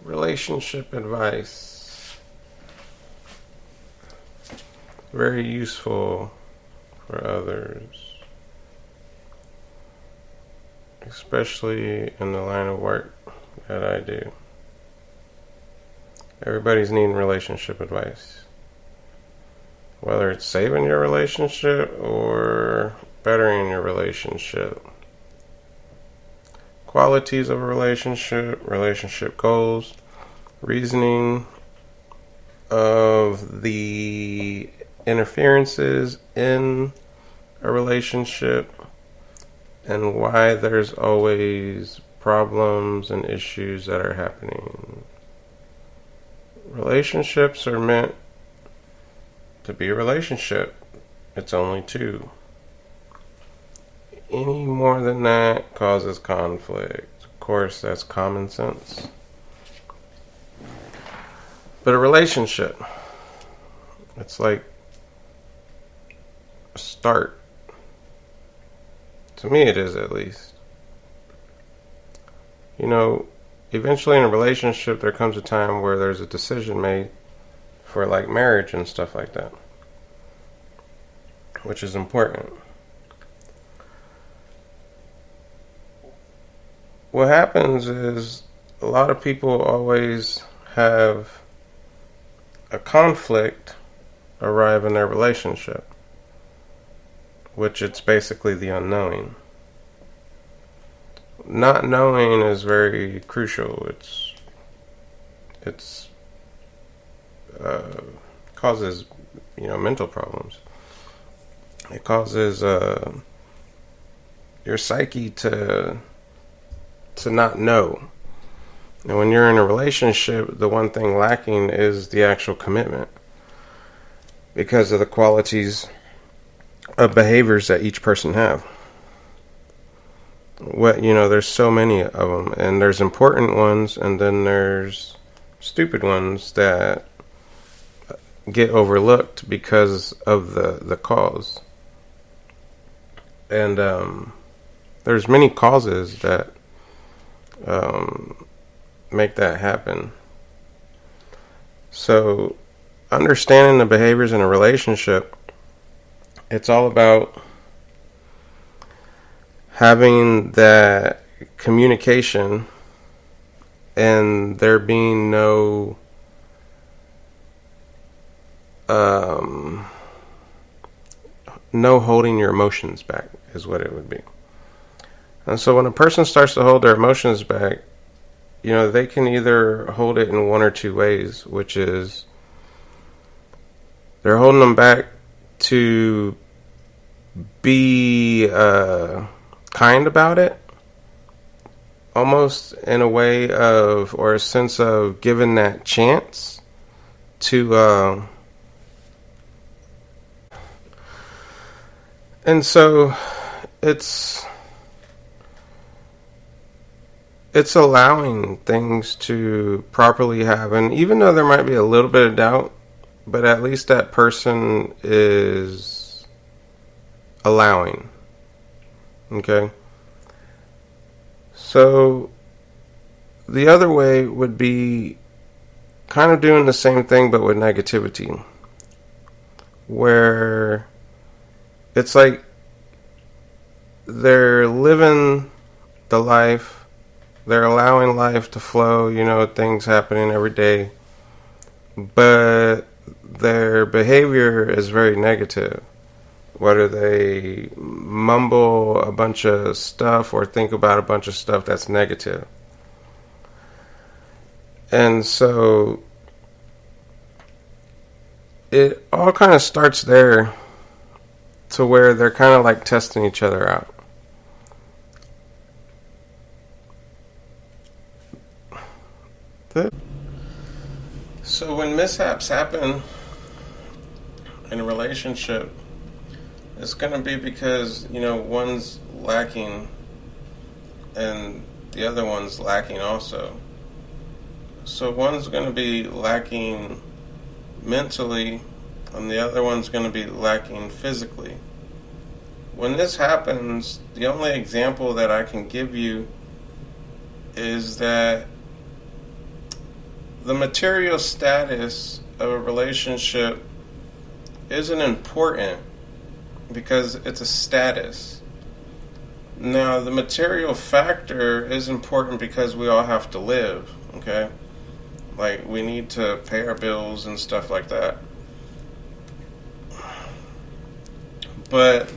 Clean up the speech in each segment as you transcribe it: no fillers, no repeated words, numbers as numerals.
Relationship advice. Very useful for others, especially in the line of work that I do. Everybody's needing relationship advice. Whether it's saving your relationship or bettering your relationship. Qualities of a relationship goals, reasoning of the interferences in a relationship, and why there's always problems and issues that are happening. Relationships are meant to be a relationship. It's only two. Any more than that causes conflict. Of course, that's common sense. But a relationship, it's like a start. To me, it is, at least. You know, eventually in a relationship, there comes a time where there's a decision made for like marriage and stuff like that, which is important. What happens is a lot of people always have a conflict arrive in their relationship, which it's basically the unknowing. Not knowing is very crucial. It's causes mental problems. It causes your psyche to not know. And when you're in a relationship, the one thing lacking is the actual commitment, because of the qualities of behaviors that each person have. There's so many of them, and there's important ones, and then there's stupid ones that get overlooked because of the cause. And there's many causes that make that happen. So understanding the behaviors in a relationship, it's all about having that communication and there being no holding your emotions back, is what it would be. And so when a person starts to hold their emotions back, they can either hold it in one or two ways, which is they're holding them back to be kind about it, almost in a way of, or a sense of giving that chance to and so it's allowing things to properly happen, even though there might be a little bit of doubt, but at least that person is allowing. Okay? So the other way would be kind of doing the same thing but with negativity, where it's like they're living the life, they're allowing life to flow, things happening every day, but their behavior is very negative. Whether they mumble a bunch of stuff or think about a bunch of stuff that's negative. And so it all kind of starts there, to where they're kind of like testing each other out. So when mishaps happen in a relationship, it's going to be because, one's lacking and the other one's lacking also. So one's going to be lacking mentally and the other one's going to be lacking physically. When this happens, the only example that I can give you is that the material status of a relationship isn't important because it's a status. Now, the material factor is important because we all have to live, okay? Like, we need to pay our bills and stuff like that. But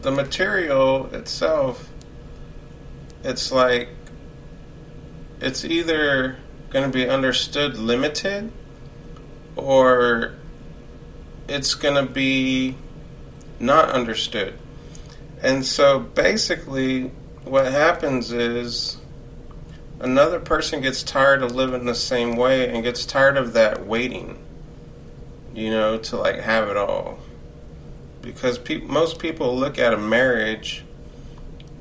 the material itself, it's like, it's either going to be understood limited, or it's going to be not understood. And so basically what happens is another person gets tired of living the same way and gets tired of that waiting, to like have it all. Because most people look at a marriage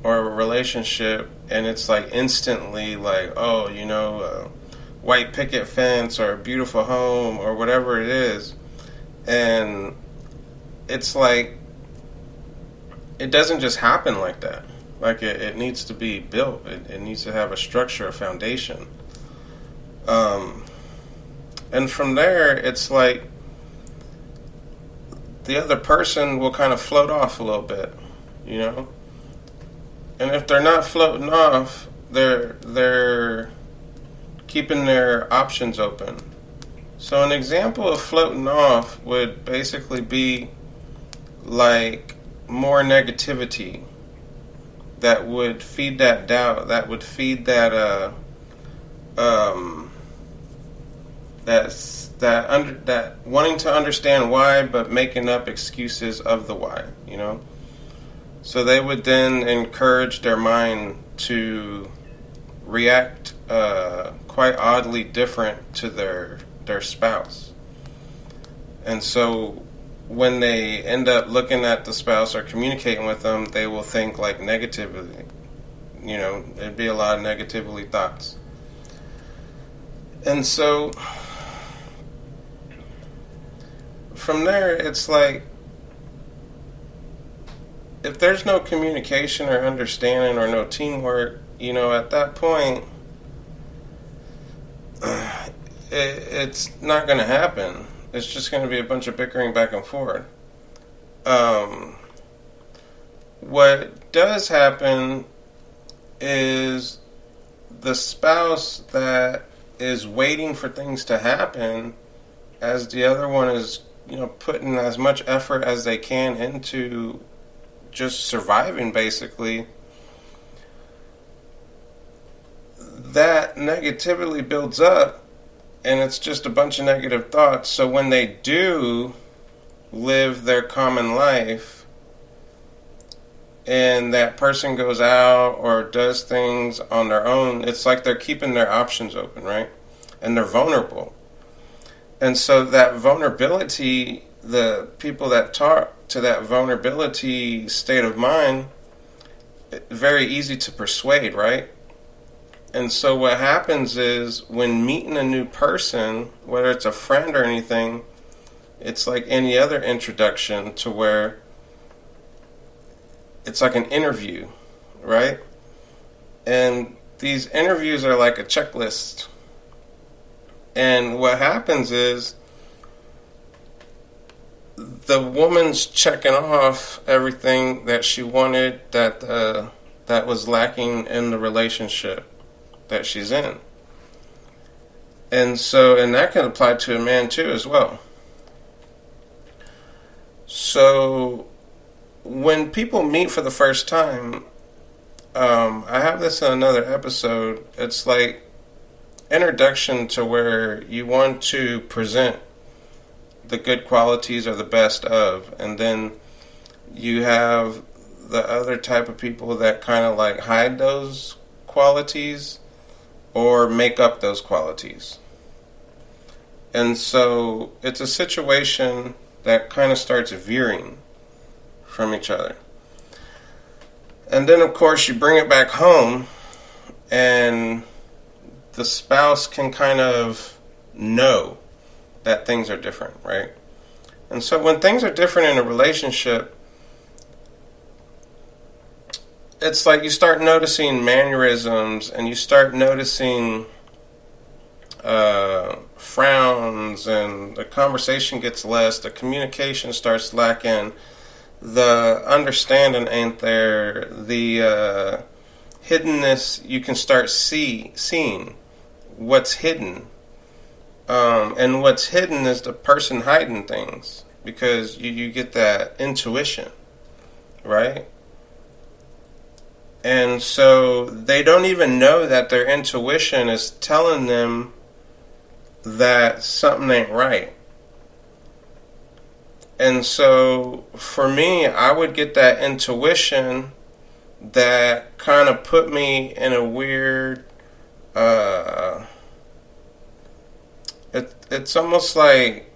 or a relationship and it's like instantly like, oh, a white picket fence or a beautiful home or whatever it is. And it's like, it doesn't just happen like that. Like, it needs to be built. It needs to have a structure, a foundation. And from there, it's like the other person will kind of float off a little bit, And if they're not floating off, they're keeping their options open. So an example of floating off would basically be like more negativity that would feed that doubt, that would feed that that wanting to understand why, but making up excuses of the why, So they would then encourage their mind to react quite oddly different to their spouse. And so when they end up looking at the spouse or communicating with them, they will think like negatively. There'd be a lot of negatively thoughts. And so from there, it's like, if there's no communication or understanding or no teamwork, at that point, it's not going to happen. It's just going to be a bunch of bickering back and forth. What does happen is the spouse that is waiting for things to happen, as the other one is, putting as much effort as they can into just surviving, basically, that negativity builds up. And it's just a bunch of negative thoughts. So when they do live their common life and that person goes out or does things on their own, it's like they're keeping their options open, right? And they're vulnerable. And so that vulnerability, the people that talk to that vulnerability state of mind, very easy to persuade, right? And so what happens is when meeting a new person, whether it's a friend or anything, it's like any other introduction to where it's like an interview, right? And these interviews are like a checklist. And what happens is the woman's checking off everything that she wanted that was lacking in the relationship that she's in. And that can apply to a man too as well. So when people meet for the first time, I have this in another episode, it's like introduction to where you want to present the good qualities or the best of, and then you have the other type of people that kind of like hide those qualities or make up those qualities. And so it's a situation that kind of starts veering from each other. And then, of course, you bring it back home, and the spouse can kind of know that things are different, right? And so when things are different in a relationship, it's like you start noticing mannerisms, and you start noticing frowns, and the conversation gets less, the communication starts lacking, the understanding ain't there, the hiddenness, you can start seeing what's hidden. And what's hidden is the person hiding things, because you get that intuition, right? And so they don't even know that their intuition is telling them that something ain't right. And so for me, I would get that intuition that kind of put me in a weird, it's almost like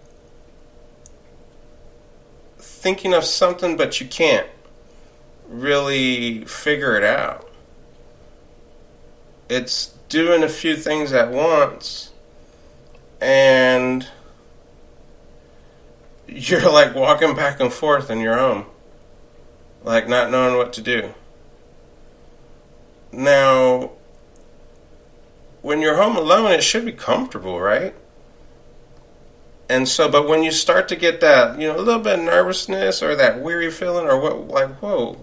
thinking of something but you can't really figure it out. It's doing a few things at once, and you're like walking back and forth in your home, like not knowing what to do. Now, when you're home alone, it should be comfortable, right? And so, but when you start to get that, a little bit of nervousness or that weary feeling, or what, like, whoa,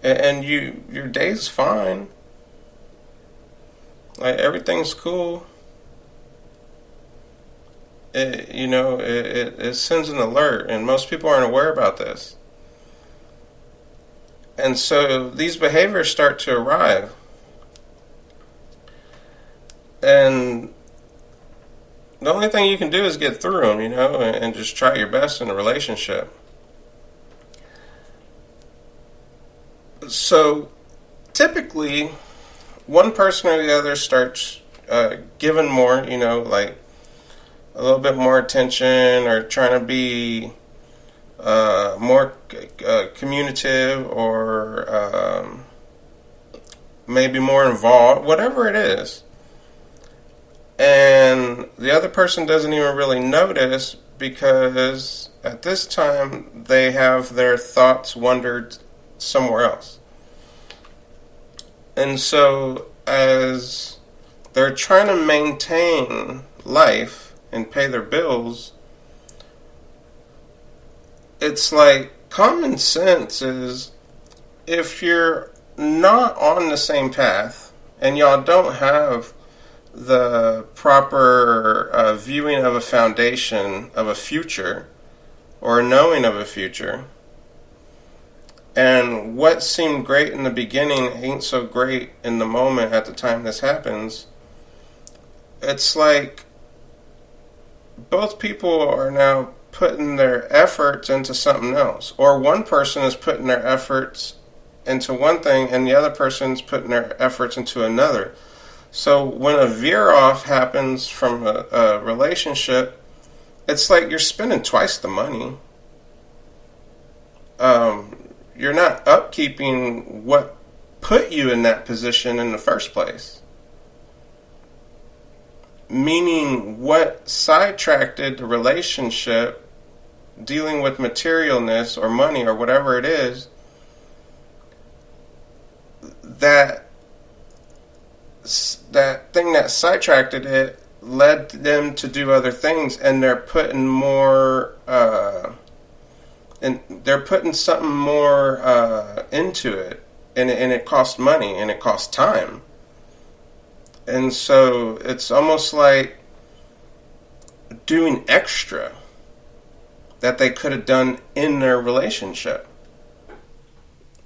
and your day's fine, like everything's cool. It sends an alert, and most people aren't aware about this. And so these behaviors start to arrive. And the only thing you can do is get through them, and just try your best in a relationship. So typically, one person or the other starts giving more, like a little bit more attention, or trying to be more communicative, or maybe more involved, whatever it is. And the other person doesn't even really notice, because at this time they have their thoughts wandered somewhere else. And so as they're trying to maintain life and pay their bills, it's like common sense is, if you're not on the same path and y'all don't have the proper viewing of a foundation of a future, or a knowing of a future, and what seemed great in the beginning ain't so great in the moment at the time this happens, it's like both people are now putting their efforts into something else. Or one person is putting their efforts into one thing, and the other person's putting their efforts into another. So when a veer off happens from a relationship, it's like you're spending twice the money. You're not upkeeping what put you in that position in the first place. Meaning, what sidetracked the relationship, dealing with materialness or money or whatever it is, that thing that sidetracked it led them to do other things, and they're putting more and they're putting something more into it, and it costs money and it costs time. And so it's almost like doing extra that they could have done in their relationship,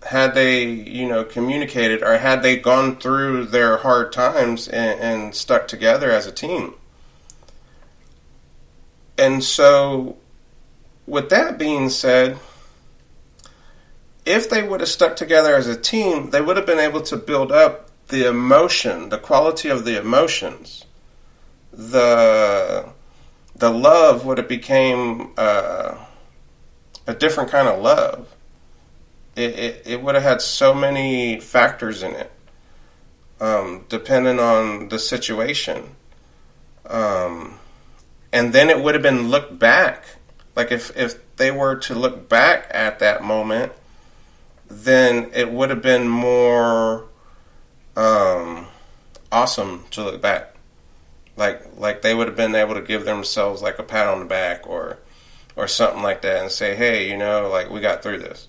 had they, communicated, or had they gone through their hard times and stuck together as a team. And so, with that being said, if they would have stuck together as a team, they would have been able to build up the emotion, the quality of the emotions. The love would have became a different kind of love. It would have had so many factors in it, depending on the situation. And then it would have been looked back. Like if they were to look back at that moment, then it would have been more awesome to look back. Like they would have been able to give themselves like a pat on the back or something like that and say, hey, like we got through this.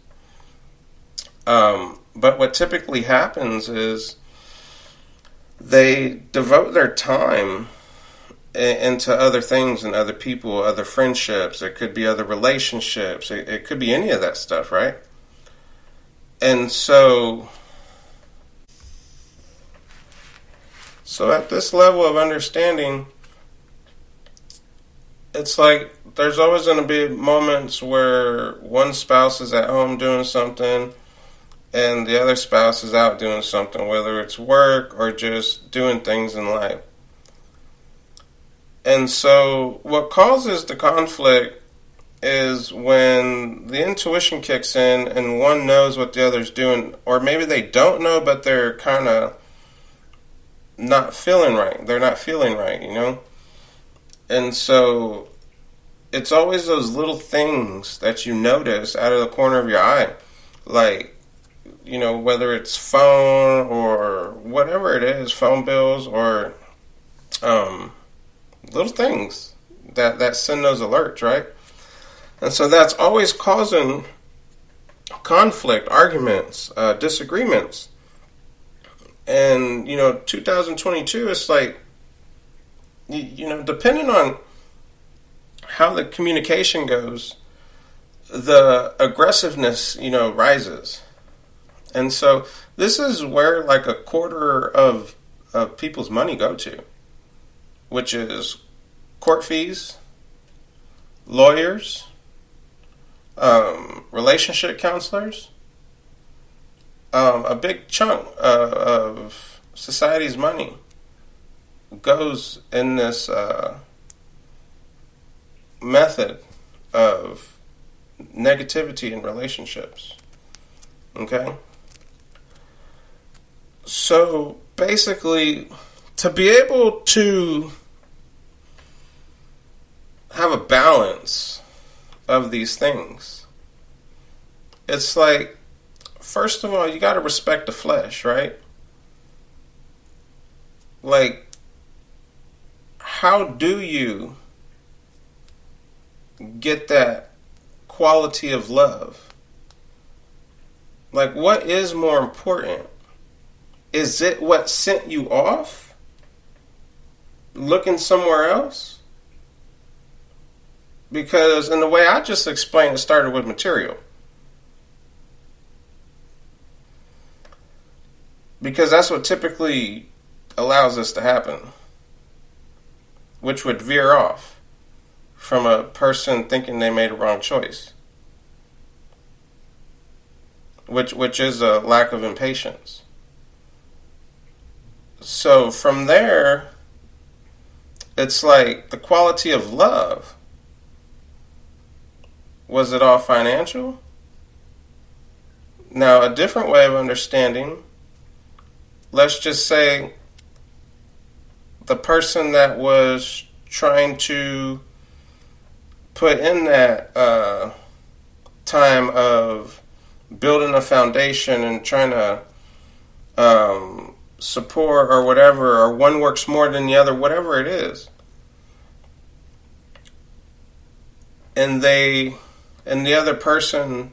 But what typically happens is they devote their time into other things and other people, other friendships. It could be other relationships. It could be any of that stuff, right? And so at this level of understanding, it's like there's always going to be moments where one spouse is at home doing something and the other spouse is out doing something, whether it's work or just doing things in life. And so what causes the conflict is when the intuition kicks in and one knows what the other's doing, or maybe they don't know, but they're kind of not feeling right. They're not feeling right, And so it's always those little things that you notice out of the corner of your eye. Like, whether it's phone or whatever it is, phone bills or little things that send those alerts, right? And so that's always causing conflict, arguments, disagreements. And, 2022, it's like, depending on how the communication goes, the aggressiveness, rises. And so this is where like a quarter of people's money go to, which is court fees, lawyers, relationship counselors. A big chunk of society's money goes in this method of negativity in relationships. Okay? So basically, to be able to have a balance of these things, it's like, first of all, you got to respect the flesh, right? Like, how do you get that quality of love? Like, what is more important? Is it what sent you off? Looking somewhere else? Because in the way I just explained, it started with material. Because that's what typically allows this to happen, which would veer off from a person thinking they made a wrong choice, which is a lack of impatience. So from there, it's like the quality of love. Was it all financial? Now, a different way of understanding, let's just say the person that was trying to put in that time of building a foundation and trying to support or whatever, or one works more than the other, whatever it is, and the other person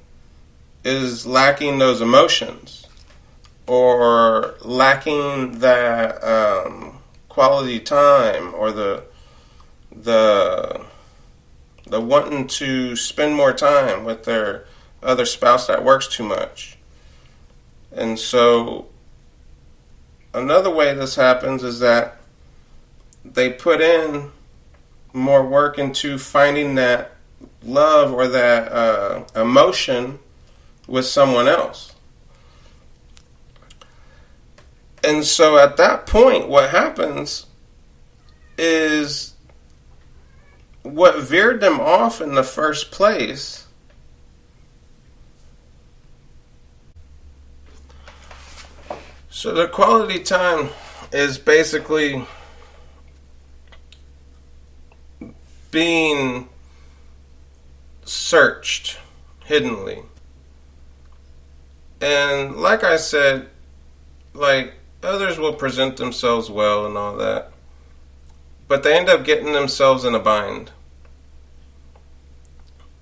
is lacking those emotions or lacking that quality time or the wanting to spend more time with their other spouse that works too much. And so another way this happens is that they put in more work into finding that love or that emotion with someone else. And so at that point, what happens is what veered them off in the first place so the quality time is basically being searched hiddenly. And like I said, like, others will present themselves well and all that, but they end up getting themselves in a bind.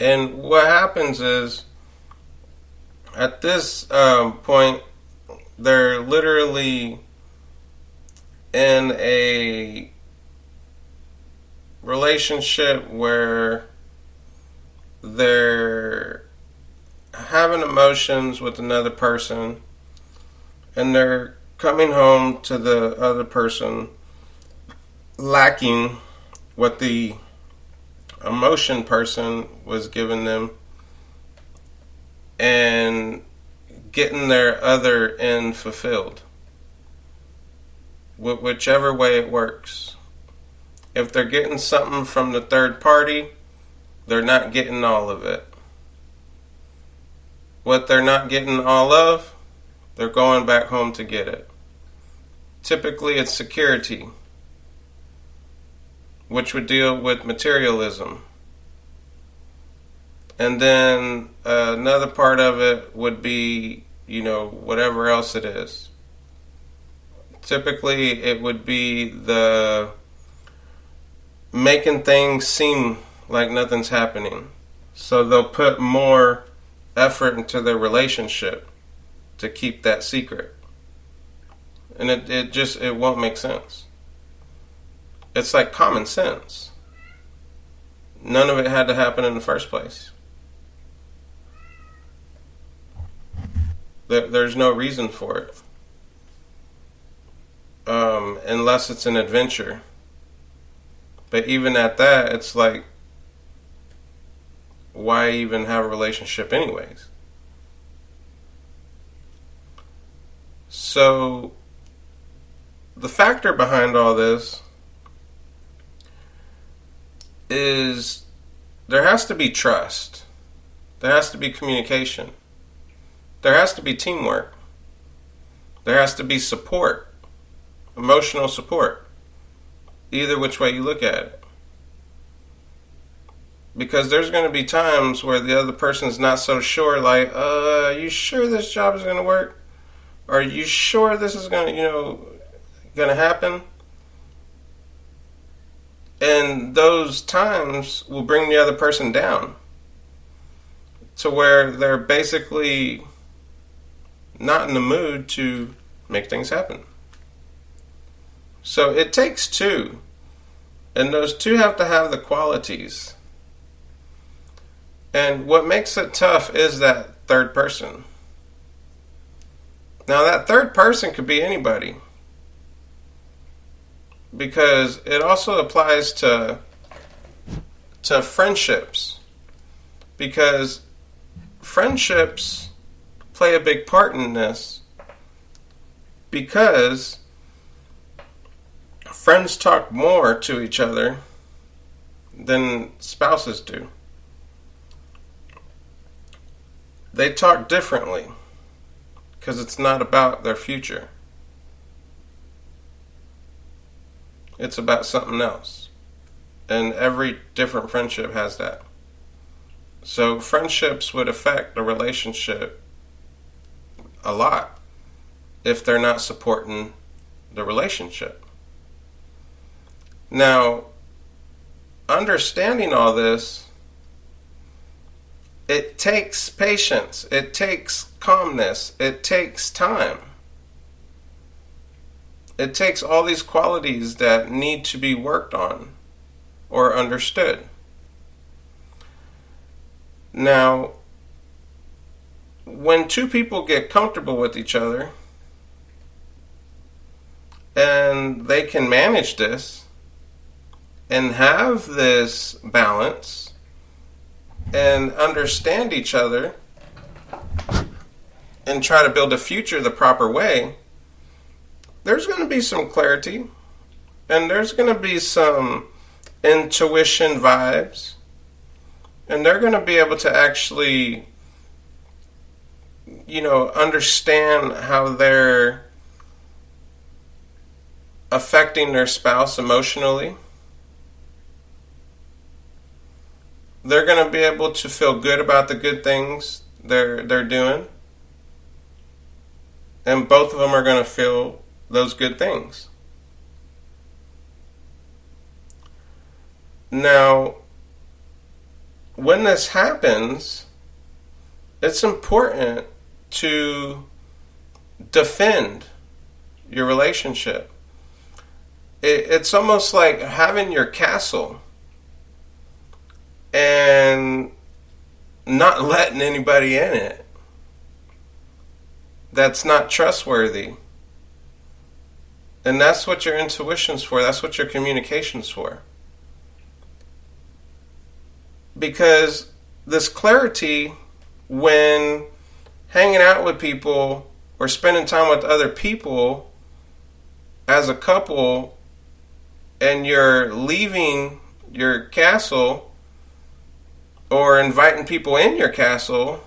And what happens is, at this point, they're literally in a relationship where they're having emotions with another person, and they're coming home to the other person lacking what the emotion person was giving them, and getting their other end fulfilled, whichever way it works. If they're getting something from the third party, they're not getting all of it. What they're not getting all of, they're going back home to get it. Typically it's security, which would deal with materialism. And then another part of it would be, whatever else it is. Typically it would be the making things seem like nothing's happening. So they'll put more effort into their relationship to keep that secret. And it won't make sense. It's like common sense. None of it had to happen in the first place. There's no reason for it. Unless it's an adventure. But even at that, it's like, why even have a relationship anyways? So, the factor behind all this is there has to be trust. There has to be communication. There has to be teamwork. There has to be support. Emotional support. Either which way you look at it. Because there's going to be times where the other person's not so sure, like, are you sure this job is going to work? Are you sure this is going to happen? And those times will bring the other person down to where they're basically not in the mood to make things happen. So it takes two, and those two have to have the qualities. And what makes it tough is that third person. Now that third person could be anybody, because it also applies to friendships, because friendships play a big part in this, because friends talk more to each other than spouses do. They talk differently because it's not about their future. It's about something else. And every different friendship has that. So friendships would affect a relationship a lot if they're not supporting the relationship. Now, understanding all this, it takes patience, it takes calmness, it takes time. It takes all these qualities that need to be worked on or understood. Now, when two people get comfortable with each other and they can manage this and have this balance and understand each other and try to build a future the proper way, there's going to be some clarity and there's going to be some intuition vibes, and they're going to be able to actually, understand how they're affecting their spouse emotionally. They're going to be able to feel good about the good things they're doing. And both of them are going to feel those good things. Now, when this happens, it's important to defend your relationship. It's almost like having your castle and not letting anybody in it that's not trustworthy. And that's what your intuition's for. That's what your communication's for. Because this clarity, when hanging out with people or spending time with other people as a couple, and you're leaving your castle or inviting people in your castle,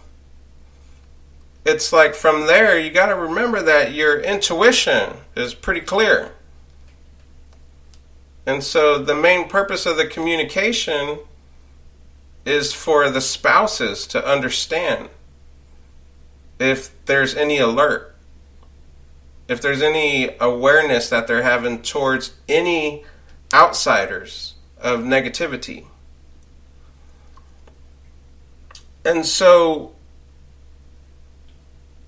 it's like from there you got to remember that your intuition is pretty clear. And so the main purpose of the communication is for the spouses to understand if there's any alert, if there's any awareness that they're having towards any outsiders of negativity. And so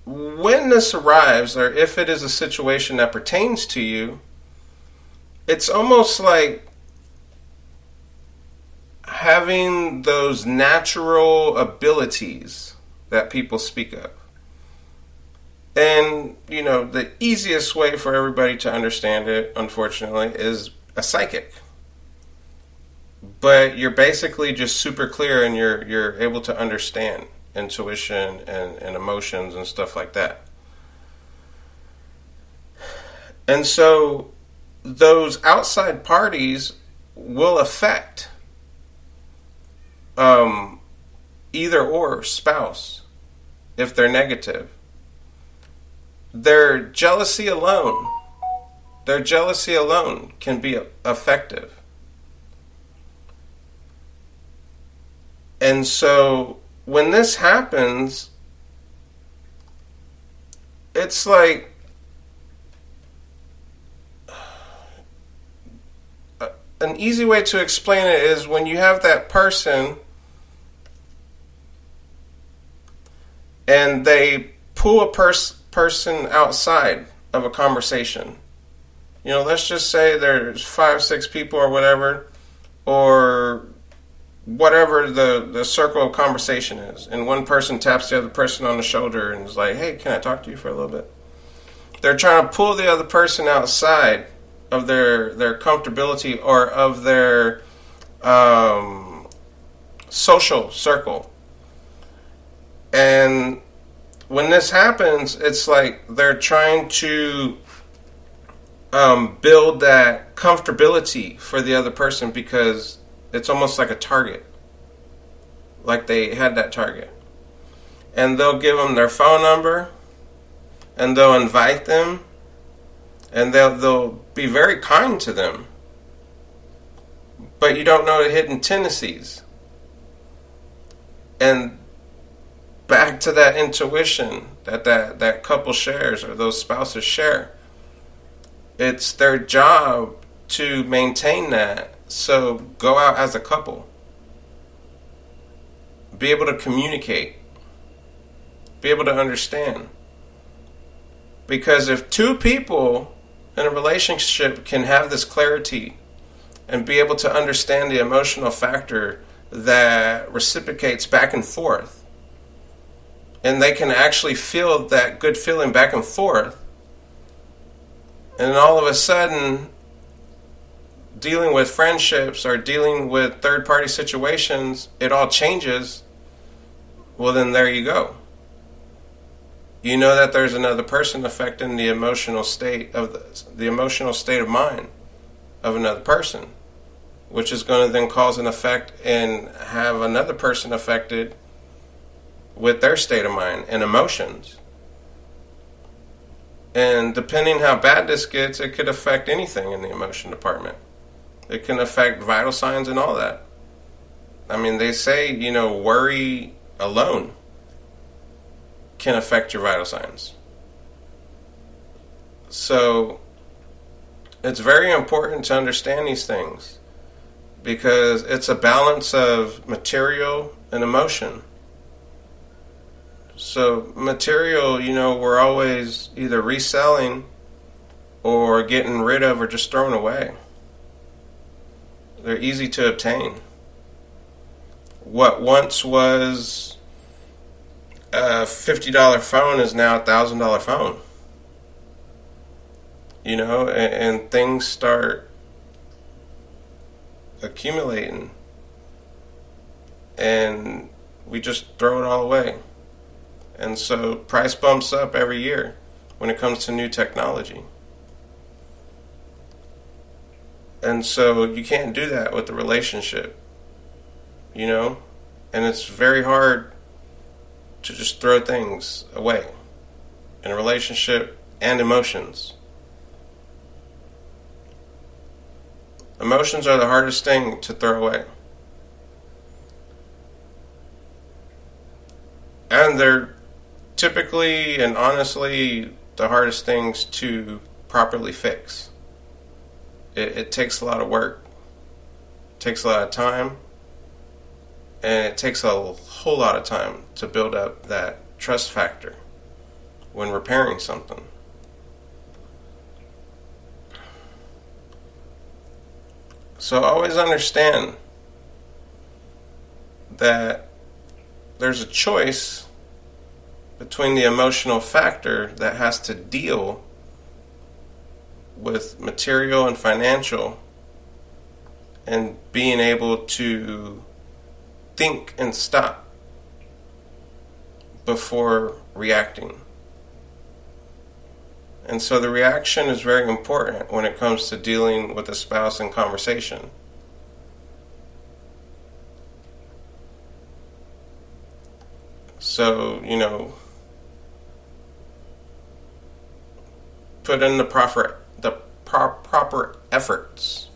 when this arrives, or if it is a situation that pertains to you, it's almost like having those natural abilities that people speak of. And, the easiest way for everybody to understand it, unfortunately, is a psychic. But you're basically just super clear, and you're able to understand intuition and emotions and stuff like that. And so those outside parties will affect either or spouse if they're negative. Their jealousy alone can be effective. And so when this happens, it's like an easy way to explain it is when you have that person and they pull a person outside of a conversation. Let's just say there's 5-6 people or whatever the circle of conversation is, and one person taps the other person on the shoulder and is like, hey, can I talk to you for a little bit? They're trying to pull the other person outside of their comfortability or of their social circle. And when this happens, it's like they're trying to build that comfortability for the other person, because it's almost like a target. Like they had that target. And they'll give them their phone number, and they'll invite them, and they'll be very kind to them. But you don't know the hidden tendencies. And back to that intuition that couple shares, or those spouses share. It's their job to maintain that. So go out as a couple. Be able to communicate. Be able to understand. Because if two people in a relationship can have this clarity and be able to understand the emotional factor that reciprocates back and forth, and they can actually feel that good feeling back and forth, and then all of a sudden, dealing with friendships or dealing with third-party situations, it all changes, well, then there you go. You know that there's another person affecting the emotional state of the emotional state of mind of another person, which is going to then cause an effect and have another person affected with their state of mind and emotions. And depending how bad this gets, it could affect anything in the emotion department. It can affect vital signs and all that. I mean, they say, worry alone can affect your vital signs. So it's very important to understand these things. because it's a balance of material and emotion. So material, we're always either reselling or getting rid of or just throwing away. They're easy to obtain. What once was a $50 phone is now a $1,000 phone. And things start accumulating, and we just throw it all away. And so price bumps up every year when it comes to new technology. And so you can't do that with a relationship, and it's very hard to just throw things away in a relationship and emotions. Emotions are the hardest thing to throw away. And they're typically and honestly the hardest things to properly fix. It takes a lot of work. It takes a lot of time. And it takes a whole lot of time to build up that trust factor when repairing something. So always understand that there's a choice between the emotional factor that has to deal with material and financial and being able to think and stop before reacting. And so the reaction is very important when it comes to dealing with a spouse in conversation. So, put in the proper efforts,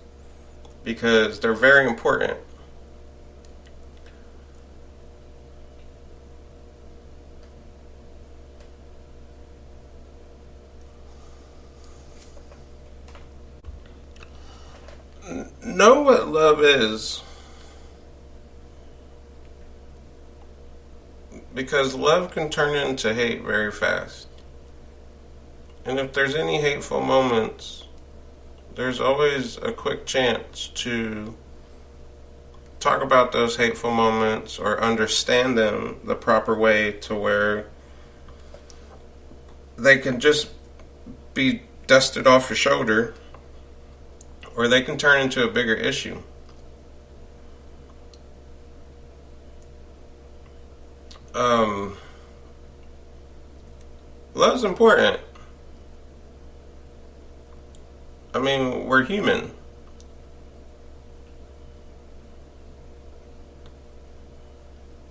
because they're very important. Know what love is, because love can turn into hate very fast. And if there's any hateful moments, there's always a quick chance to talk about those hateful moments or understand them the proper way to where they can just be dusted off your shoulder, or they can turn into a bigger issue. Love's important. I mean, we're human.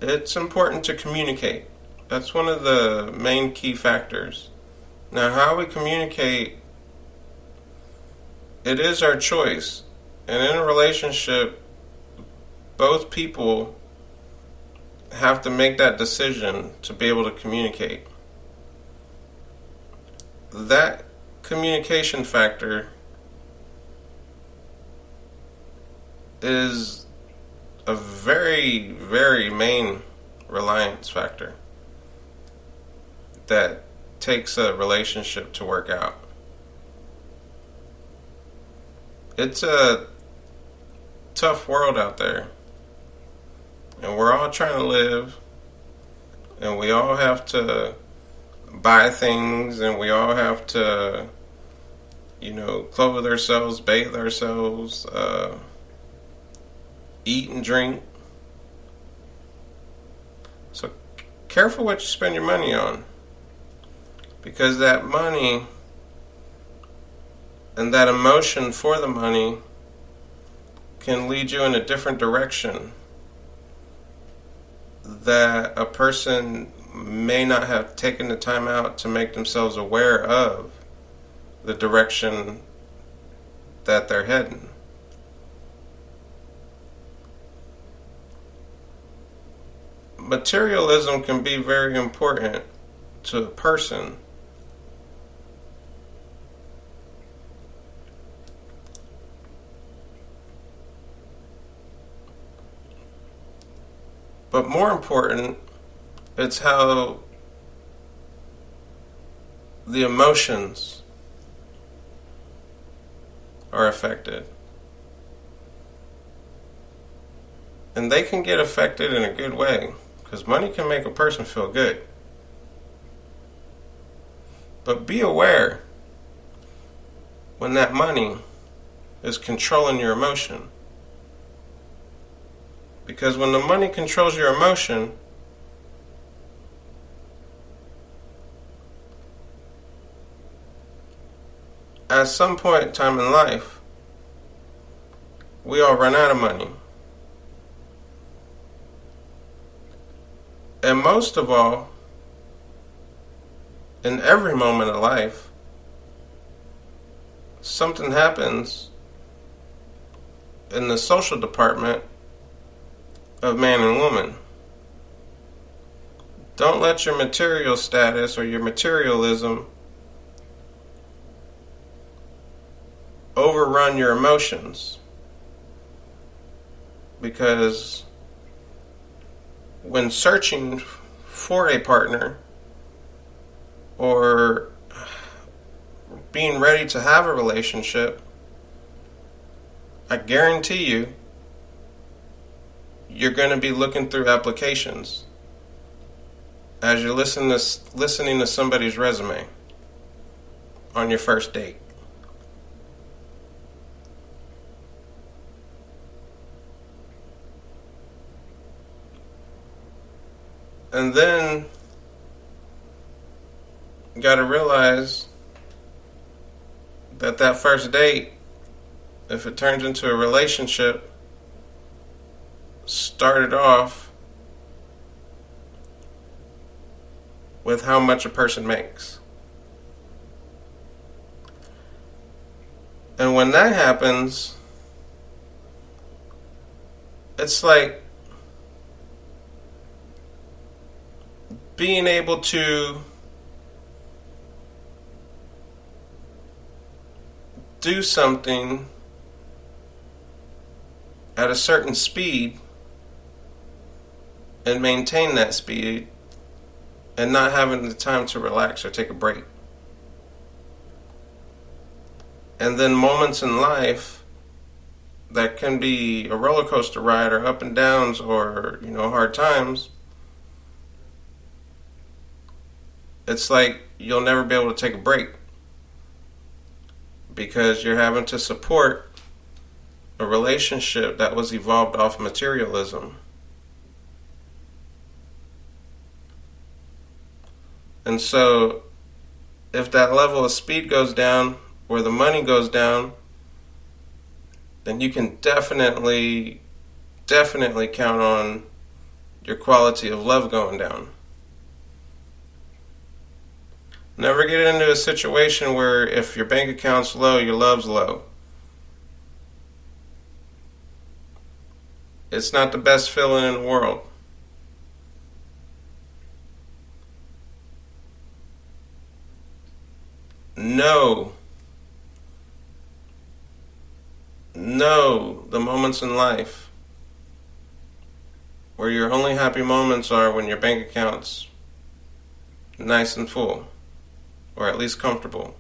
It's important to communicate. That's one of the main key factors. Now, how we communicate, it is our choice. And in a relationship, both people have to make that decision to be able to communicate. That communication factor is a very, very main reliance factor that takes a relationship to work out. It's a tough world out there, and we're all trying to live, and we all have to buy things, and we all have to, clothe ourselves, bathe ourselves, eat and drink. So careful what you spend your money on, because that money and that emotion for the money can lead you in a different direction that a person may not have taken the time out to make themselves aware of the direction that they're heading. Materialism can be very important to a person. But more important, it's how the emotions are affected. And they can get affected in a good way, because money can make a person feel good. But be aware when that money is controlling your emotion. Because when the money controls your emotion, at some point in time in life, we all run out of money. And most of all, in every moment of life, something happens in the social department of man and woman. Don't let your material status or your materialism overrun your emotions. Because when searching for a partner or being ready to have a relationship, I guarantee you, you're going to be looking through applications as you're listening to somebody's resume on your first date. And then you got to realize that first date, if it turns into a relationship, started off with how much a person makes. And when that happens, it's like being able to do something at a certain speed and maintain that speed and not having the time to relax or take a break. And then moments in life that can be a roller coaster ride or up and downs or, hard times, it's like you'll never be able to take a break because you're having to support a relationship that was evolved off materialism. And so if that level of speed goes down or the money goes down, then you can definitely count on your quality of love going down. Never get into a situation where if your bank account's low, your love's low. It's not the best feeling in the world. Know the moments in life where your only happy moments are when your bank account's nice and full, or at least comfortable.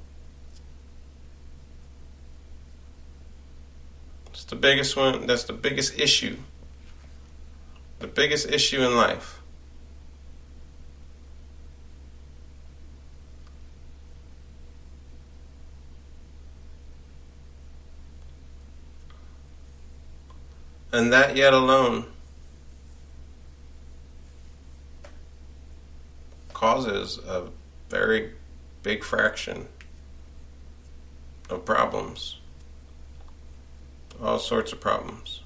It's the biggest one. That's the biggest issue. The biggest issue in life. And that yet alone causes a very big fraction of problems. All sorts of problems.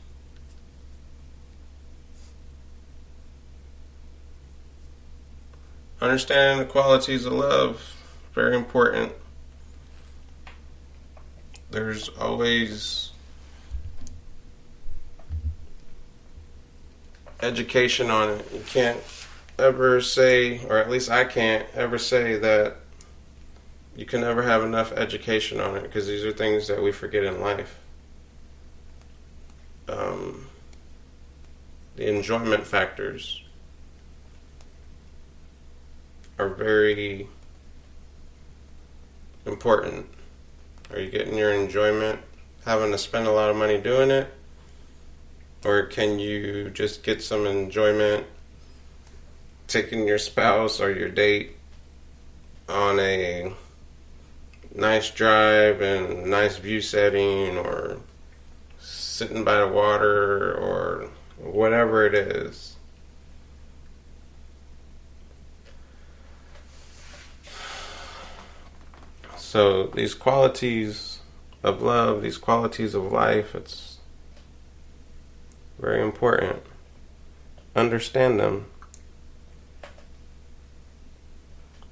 Understanding the qualities of love, very important. There's always education on it. You can't ever say, or at least I can't ever say that you can never have enough education on it, because these are things that we forget in life. the enjoyment factors are very important. Are you getting your enjoyment having to spend a lot of money doing it? Or can you just get some enjoyment taking your spouse or your date on a nice drive and nice view setting, or sitting by the water, or whatever it is? So these qualities of love, these qualities of life, it's very important. Understand them.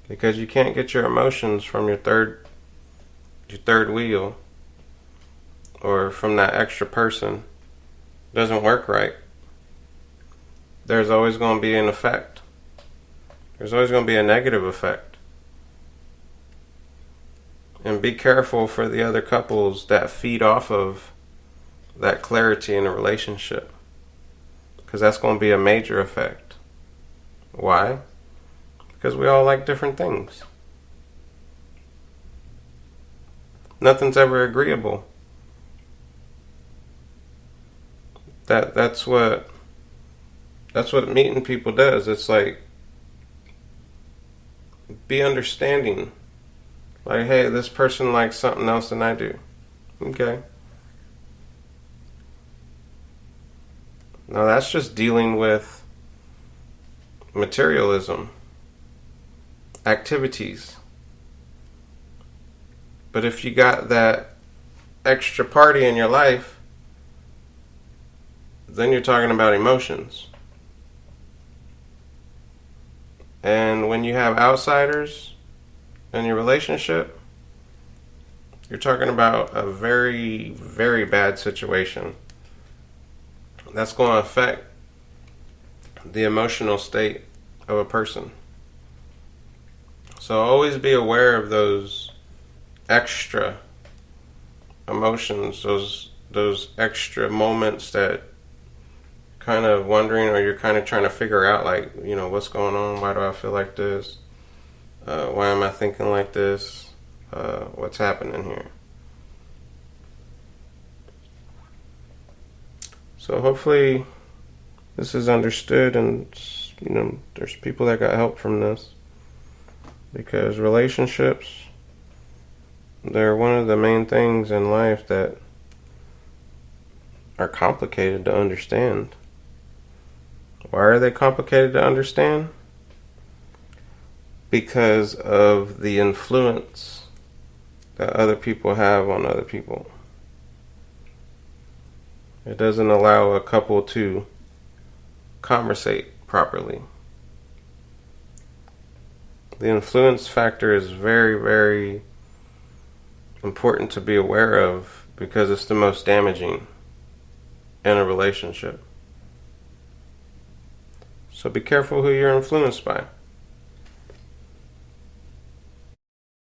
Because you can't get your emotions from your third wheel, or from that extra person. It doesn't work right. There's always going to be an effect. There's always going to be a negative effect. And be careful for the other couples that feed off of that clarity in a relationship, because that's going to be a major effect. Why? Because we all like different things. Nothing's ever agreeable. That's what meeting people does. It's like, be understanding. Like, hey, this person likes something else than I do. Okay. Now that's just dealing with materialism, activities. But if you got that extra party in your life, then you're talking about emotions. And when you have outsiders in your relationship, you're talking about a very, very bad situation. That's going to affect the emotional state of a person. So always be aware of those extra emotions, those extra moments that kind of wondering, or you're kind of trying to figure out, like, what's going on? Why do I feel like this? Why am I thinking like this? What's happening here? So hopefully this is understood, and there's people that got help from this, because relationships, they're one of the main things in life that are complicated to understand. Why are they complicated to understand? Because of the influence that other people have on other people. It doesn't allow a couple to conversate properly. The influence factor is very, very important to be aware of, because it's the most damaging in a relationship. So be careful who you're influenced by.